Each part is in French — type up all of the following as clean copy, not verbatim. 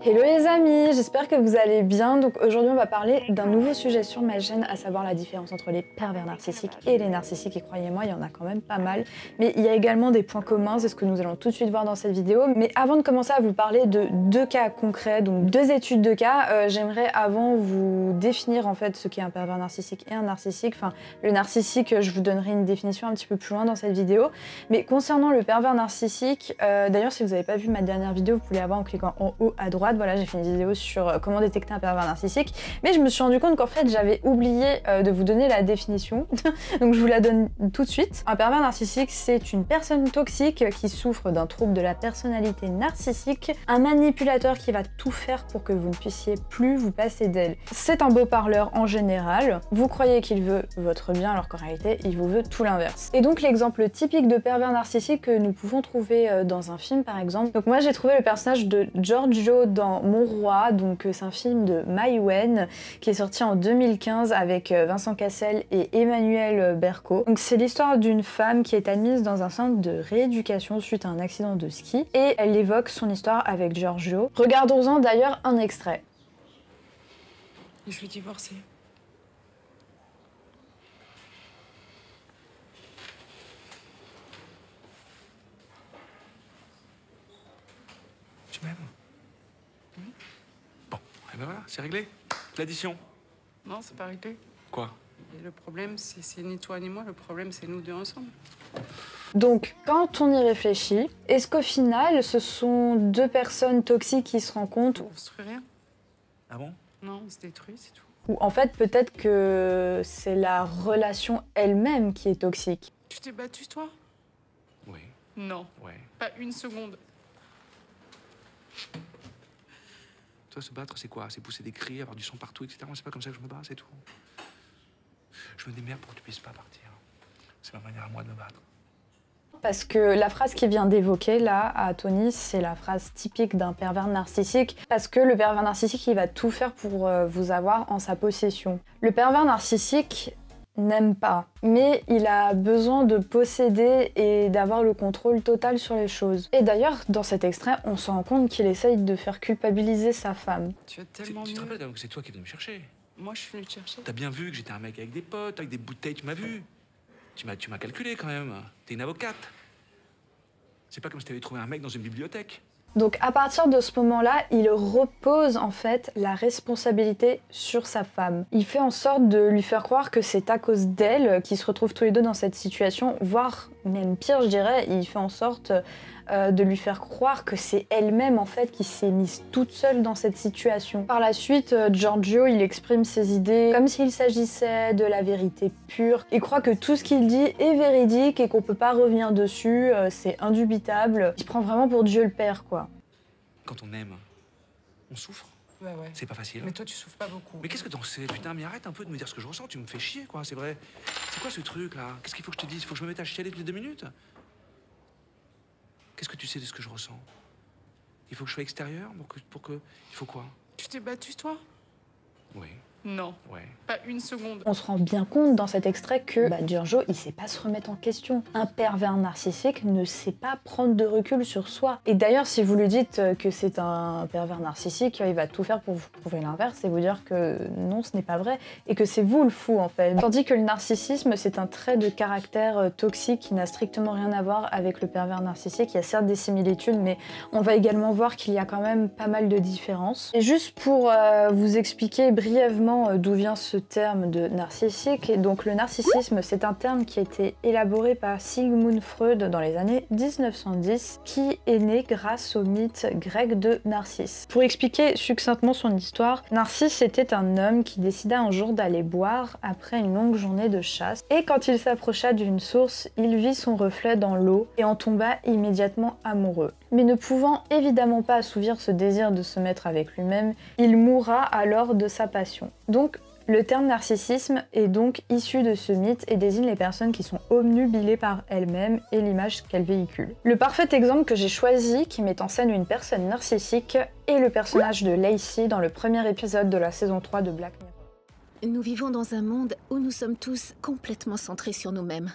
Hello les amis, j'espère que vous allez bien. Donc aujourd'hui on va parler d'un nouveau sujet sur ma chaîne, à savoir la différence entre les pervers narcissiques et les narcissiques. Et croyez-moi, il y en a quand même pas mal. Mais il y a également des points communs, c'est ce que nous allons tout de suite voir dans cette vidéo. Mais avant de commencer à vous parler de deux cas concrets, donc deux études de cas, j'aimerais avant vous définir en fait ce qu'est un pervers narcissique et un narcissique. Enfin, le narcissique, je vous donnerai une définition un petit peu plus loin dans cette vidéo. Mais concernant le pervers narcissique, d'ailleurs si vous n'avez pas vu ma dernière vidéo, vous pouvez la voir en cliquant en haut à droite. Voilà, j'ai fait une vidéo sur comment détecter un pervers narcissique, mais je me suis rendu compte qu'en fait j'avais oublié de vous donner la définition, donc je vous la donne tout de suite. Un pervers narcissique, c'est une personne toxique qui souffre d'un trouble de la personnalité narcissique, un manipulateur qui va tout faire pour que vous ne puissiez plus vous passer d'elle. C'est un beau parleur en général, vous croyez qu'il veut votre bien alors qu'en réalité il vous veut tout l'inverse. Et donc l'exemple typique de pervers narcissique que nous pouvons trouver dans un film par exemple, donc moi j'ai trouvé le personnage de Giorgio dans Mon Roi, donc c'est un film de Mai Wen qui est sorti en 2015 avec Vincent Cassel et Emmanuel Berco. Donc c'est l'histoire d'une femme qui est admise dans un centre de rééducation suite à un accident de ski et elle évoque son histoire avec Giorgio. Regardons-en d'ailleurs un extrait. Je veux divorcer. Tu m'aimes? Bon, et ben voilà, c'est réglé. L'addition. Non, c'est pas réglé. Quoi? Et le problème, c'est ni toi ni moi, le problème, c'est nous deux ensemble. Donc, quand on y réfléchit, est-ce qu'au final, ce sont deux personnes toxiques qui se rencontrent? On construit rien. Ah bon? Non, on se détruit, c'est tout. Ou en fait, peut-être que c'est la relation elle-même qui est toxique. Tu t'es battu, toi? Oui, Non. ouais. Pas une seconde. Toi, se battre, c'est quoi? C'est pousser des cris, avoir du sang partout, etc. Moi, c'est pas comme ça que je me bats, c'est tout. Je me démerde pour que tu puisses pas partir. C'est ma manière à moi de me battre. Parce que la phrase qu'il vient d'évoquer là à Tony, c'est la phrase typique d'un pervers narcissique. Parce que le pervers narcissique, il va tout faire pour vous avoir en sa possession. Le pervers narcissique n'aime pas, mais il a besoin de posséder et d'avoir le contrôle total sur les choses. Et d'ailleurs, dans cet extrait, on se rend compte qu'il essaye de faire culpabiliser sa femme. Tu es tellement Tu te mieux. rappelles quand même que c'est toi qui es venu me chercher? Moi, je suis venue te chercher. T'as bien vu que j'étais un mec avec des potes, avec des bouteilles, tu m'as vu. Tu m'as calculé quand même. T'es une avocate. C'est pas comme si t'avais trouvé un mec dans une bibliothèque. Donc à partir de ce moment-là, il repose en fait la responsabilité sur sa femme. Il fait en sorte de lui faire croire que c'est à cause d'elle qu'ils se retrouvent tous les deux dans cette situation, voire même pire je dirais, il fait en sorte de lui faire croire que c'est elle-même en fait qui s'est mise toute seule dans cette situation. Par la suite, Giorgio il exprime ses idées comme s'il s'agissait de la vérité pure. Il croit que tout ce qu'il dit est véridique et qu'on peut pas revenir dessus, c'est indubitable. Il se prend vraiment pour Dieu le Père quoi. Quand on aime, on souffre. Ouais, ouais. C'est pas facile. Mais toi, tu souffres pas beaucoup. Mais qu'est-ce que t'en sais? Putain, mais arrête un peu de me dire ce que je ressens, tu me fais chier, quoi, c'est vrai. C'est quoi ce truc, là? Qu'est-ce qu'il faut que je te dise? Faut que je me mette à chialer toutes les 2 minutes? Qu'est-ce que tu sais de ce que je ressens? Il faut que je sois extérieur pour que... Il faut quoi? Tu t'es battu, toi? Oui, Non. ouais. Pas une seconde. On se rend bien compte dans cet extrait que Giorgio, il sait pas se remettre en question. Un pervers narcissique ne sait pas prendre de recul sur soi. Et d'ailleurs, si vous lui dites que c'est un pervers narcissique, il va tout faire pour vous prouver l'inverse et vous dire que non, ce n'est pas vrai et que c'est vous le fou en fait. Tandis que le narcissisme, c'est un trait de caractère toxique qui n'a strictement rien à voir avec le pervers narcissique. Il y a certes des similitudes, mais on va également voir qu'il y a quand même pas mal de différences. Et juste pour vous expliquer brièvement d'où vient ce terme de narcissique. Et donc le narcissisme, c'est un terme qui a été élaboré par Sigmund Freud dans les années 1910, qui est né grâce au mythe grec de Narcisse. Pour expliquer succinctement son histoire, Narcisse était un homme qui décida un jour d'aller boire après une longue journée de chasse. Et quand il s'approcha d'une source, il vit son reflet dans l'eau et en tomba immédiatement amoureux. Mais ne pouvant évidemment pas assouvir ce désir de se mettre avec lui-même, il mourra alors de sa passion. Donc, le terme narcissisme est donc issu de ce mythe et désigne les personnes qui sont obnubilées par elles-mêmes et l'image qu'elles véhiculent. Le parfait exemple que j'ai choisi, qui met en scène une personne narcissique, est le personnage de Lacey dans le premier épisode de la saison 3 de Black Mirror. Nous vivons dans un monde où nous sommes tous complètement centrés sur nous-mêmes.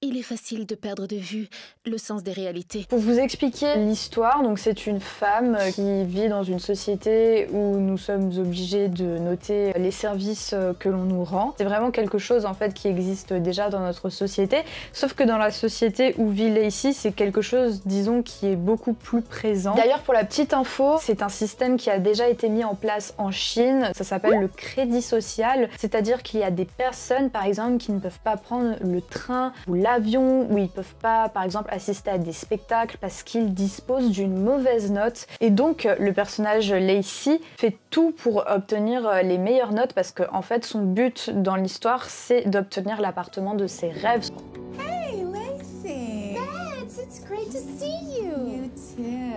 Il est facile de perdre de vue le sens des réalités. Pour vous expliquer l'histoire, donc c'est une femme qui vit dans une société où nous sommes obligés de noter les services que l'on nous rend. C'est vraiment quelque chose en fait qui existe déjà dans notre société, sauf que dans la société où vit Lacey, c'est quelque chose, disons, qui est beaucoup plus présent. D'ailleurs, pour la petite info, c'est un système qui a déjà été mis en place en Chine. Ça s'appelle le crédit social, c'est-à-dire qu'il y a des personnes, par exemple, qui ne peuvent pas prendre le train ou l'avion, où ils peuvent pas, par exemple, assister à des spectacles parce qu'ils disposent d'une mauvaise note. Et donc, le personnage Lacey fait tout pour obtenir les meilleures notes parce que, en fait, son but dans l'histoire, c'est d'obtenir l'appartement de ses rêves. Hey, Lacey! Babs, it's great to see you! You too.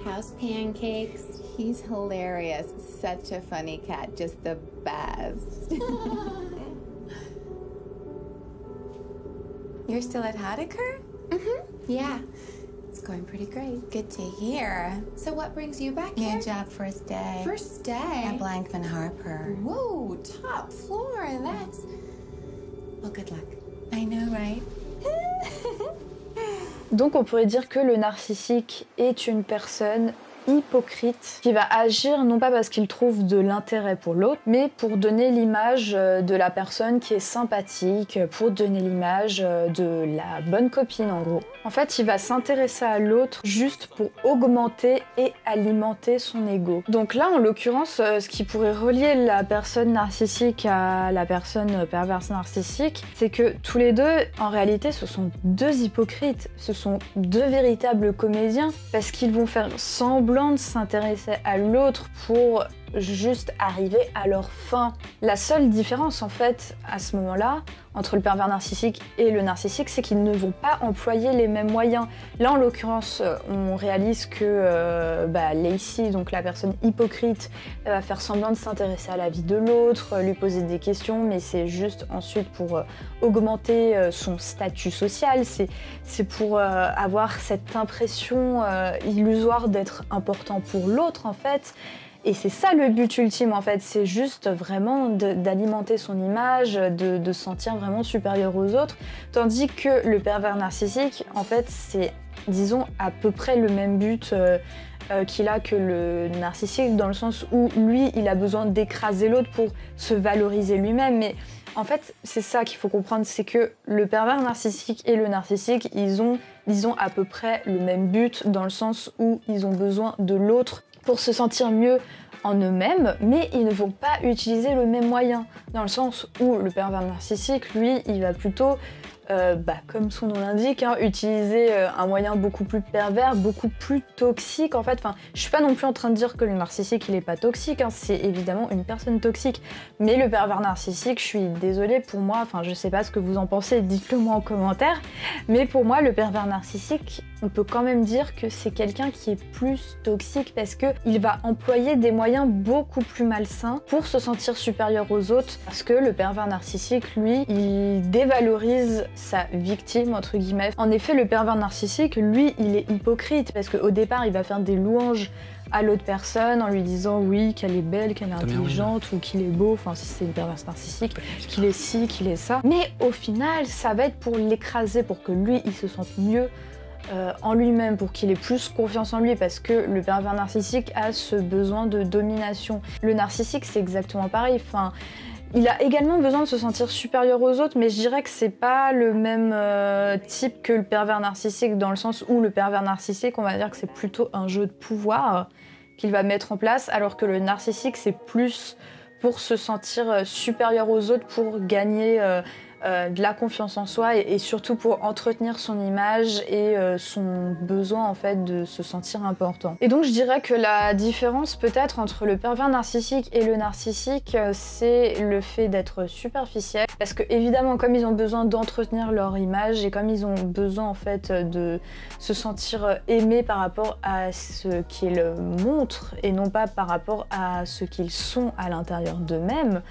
House Pancakes. He's hilarious. Such a funny cat. Just the best. You're still at Hadeker? Mm-hmm. Yeah. It's going pretty great. Good to hear. So what brings you back here? New job, first day. First day? At Blankman Harper. Whoa, top floor. That's... Well, good luck. I know, right? Donc on pourrait dire que le narcissique est une personne hypocrite qui va agir non pas parce qu'il trouve de l'intérêt pour l'autre, mais pour donner l'image de la personne qui est sympathique, pour donner l'image de la bonne copine en gros. En fait, il va s'intéresser à l'autre juste pour augmenter et alimenter son ego. Donc là, en l'occurrence, ce qui pourrait relier la personne narcissique à la personne perverse narcissique, c'est que tous les deux, en réalité, ce sont deux hypocrites, ce sont deux véritables comédiens, parce qu'ils vont faire semblant de s'intéresser à l'autre pour juste arriver à leur fin. La seule différence en fait à ce moment-là entre le pervers narcissique et le narcissique, c'est qu'ils ne vont pas employer les mêmes moyens. Là en l'occurrence, on réalise que Lacey, donc la personne hypocrite, va faire semblant de s'intéresser à la vie de l'autre, lui poser des questions, mais c'est juste ensuite pour augmenter son statut social, c'est pour avoir cette impression illusoire d'être important pour l'autre en fait. Et c'est ça le but ultime en fait, c'est juste vraiment d'alimenter son image, de se sentir vraiment supérieur aux autres. Tandis que le pervers narcissique, en fait, c'est, disons, à peu près le même but qu'il a que le narcissique, dans le sens où lui, il a besoin d'écraser l'autre pour se valoriser lui-même. Mais en fait, c'est ça qu'il faut comprendre, c'est que le pervers narcissique et le narcissique, ils ont, disons, à peu près le même but, dans le sens où ils ont besoin de l'autre pour se sentir mieux en eux-mêmes, mais ils ne vont pas utiliser le même moyen, dans le sens où le pervers narcissique, lui, il va plutôt, comme son nom l'indique, utiliser un moyen beaucoup plus pervers, beaucoup plus toxique en fait. Enfin, je suis pas non plus en train de dire que le narcissique il est pas toxique, c'est évidemment une personne toxique, mais le pervers narcissique, je suis désolée, pour moi, enfin je sais pas ce que vous en pensez, dites-le moi en commentaire, mais pour moi le pervers narcissique, on peut quand même dire que c'est quelqu'un qui est plus toxique parce que il va employer des moyens beaucoup plus malsains pour se sentir supérieur aux autres, parce que le pervers narcissique, lui, il dévalorise sa victime, entre guillemets. En effet, le pervers narcissique, lui, il est hypocrite parce qu'au départ, il va faire des louanges à l'autre personne en lui disant oui, qu'elle est belle, qu'elle est intelligente ou qu'il est beau, enfin si c'est une perverse narcissique, qu'il est ci, qu'il est ça. Mais au final, ça va être pour l'écraser, pour que lui, il se sente mieux en lui-même, pour qu'il ait plus confiance en lui, parce que le pervers narcissique a ce besoin de domination. Le narcissique, c'est exactement pareil. Enfin, il a également besoin de se sentir supérieur aux autres, mais je dirais que c'est pas le même type que le pervers narcissique, dans le sens où le pervers narcissique, on va dire que c'est plutôt un jeu de pouvoir qu'il va mettre en place, alors que le narcissique, c'est plus pour se sentir supérieur aux autres, pour gagner de la confiance en soi et surtout pour entretenir son image et son besoin en fait de se sentir important. Et donc je dirais que la différence peut-être entre le pervers narcissique et le narcissique, c'est le fait d'être superficiel, parce que évidemment comme ils ont besoin d'entretenir leur image et comme ils ont besoin en fait de se sentir aimés par rapport à ce qu'ils montrent et non pas par rapport à ce qu'ils sont à l'intérieur d'eux-mêmes,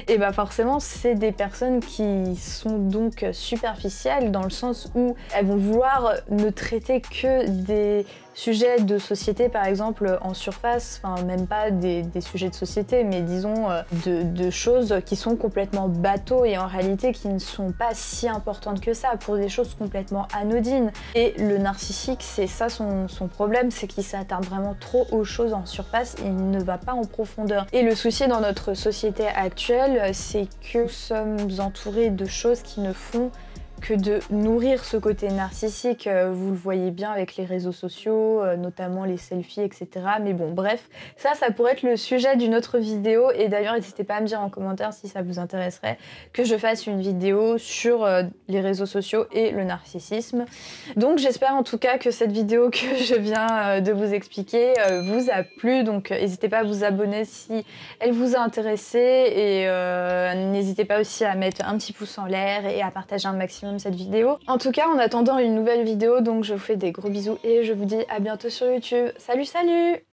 et bah forcément c'est des personnes qui sont donc superficielles dans le sens où elles vont vouloir ne traiter que des sujets de société par exemple en surface, enfin même pas des sujets de société mais disons de choses qui sont complètement bateaux et en réalité qui ne sont pas si importantes que ça pour des choses complètement anodines. Et le narcissique, c'est ça son problème, c'est qu'il s'attarde vraiment trop aux choses en surface, il ne va pas en profondeur. Et le souci dans notre société actuelle, c'est que nous sommes entourés de choses qui ne font que de nourrir ce côté narcissique. Vous le voyez bien avec les réseaux sociaux, notamment les selfies, etc. Mais bon, bref, ça pourrait être le sujet d'une autre vidéo. Et d'ailleurs, n'hésitez pas à me dire en commentaire si ça vous intéresserait que je fasse une vidéo sur les réseaux sociaux et le narcissisme. Donc j'espère en tout cas que cette vidéo que je viens de vous expliquer vous a plu. Donc n'hésitez pas à vous abonner si elle vous a intéressé. Et n'hésitez pas aussi à mettre un petit pouce en l'air et à partager un maximum cette vidéo. En tout cas, en attendant une nouvelle vidéo, donc je vous fais des gros bisous et je vous dis à bientôt sur YouTube. Salut, salut!